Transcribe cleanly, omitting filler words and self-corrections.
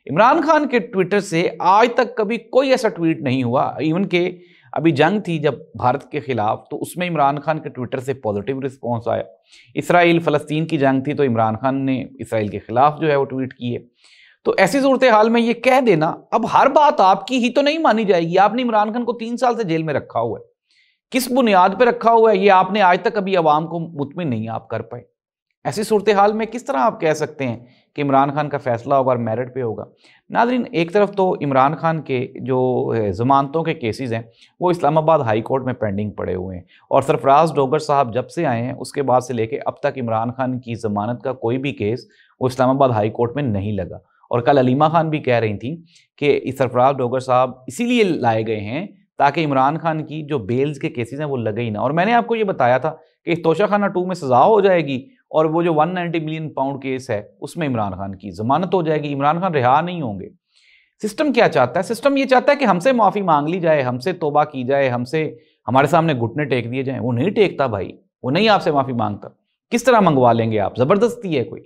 عمران خان کے ٹویٹر سے آج تک کبھی کوئی ایسا ٹویٹ نہیں ہوا، ایون کہ ابھی جنگ تھی جب بھارت کے خلاف تو اس میں عمران خان کے ٹویٹر سے پازیٹیو رسپانس آیا۔ اسرائیل فلسطین کی جنگ تھی تو عمران خان نے اسرائیل کے خلاف جو ہے وہ ٹویٹ کیے۔ تو ایسی صورتحال میں یہ کہہ دینا اب ہر بات آپ کی ہی تو نہیں مانی جائے گی۔ آپ نے عمران خان کو 3 سال سے جیل میں رکھا ہوا ہے، کس بنیاد پہ رکھا ہوا ہے یہ آپ نے آج تک ابھی عوام کو مطمئن نہیں آپ کر پائے۔ ایسی صورتحال میں کس طرح آپ کہہ سکتے ہیں کہ عمران خان کا فیصلہ ہوگا اور میرٹ پہ ہوگا؟ ناظرین، ایک طرف تو عمران خان کے جو ضمانتوں کے کیسز ہیں وہ اسلام آباد ہائی کورٹ میں پینڈنگ پڑے ہوئے ہیں، اور سرفراز ڈوگر صاحب جب سے آئے ہیں اس کے بعد سے لے کے اب تک عمران خان کی ضمانت کا کوئی بھی کیس وہ اسلام آباد ہائی کورٹ میں نہیں لگا۔ اور کل علیمہ خان بھی کہہ رہی تھیں کہ سرفراز ڈوگر صاحب اسی لیے لائے گئے ہیں تاکہ عمران خان کی جو بیلز کے کیسز ہیں وہ لگے ہی نہ۔ اور میں نے آپ کو یہ بتایا تھا کہ توشہ خانہ 2 میں سزا ہو جائے گی اور وہ جو 190 ملین پاؤنڈ کیس ہے اس میں عمران خان کی ضمانت ہو جائے گی، عمران خان رہا نہیں ہوں گے۔ سسٹم کیا چاہتا ہے؟ سسٹم یہ چاہتا ہے کہ ہم سے معافی مانگ لی جائے، ہم سے توبہ کی جائے، ہمارے سامنے گھٹنے ٹیک دیے جائیں۔ وہ نہیں ٹیکتا بھائی، وہ نہیں آپ سے معافی مانگتا۔ کس طرح منگوا لیں گے آپ؟ زبردستی ہے کوئی؟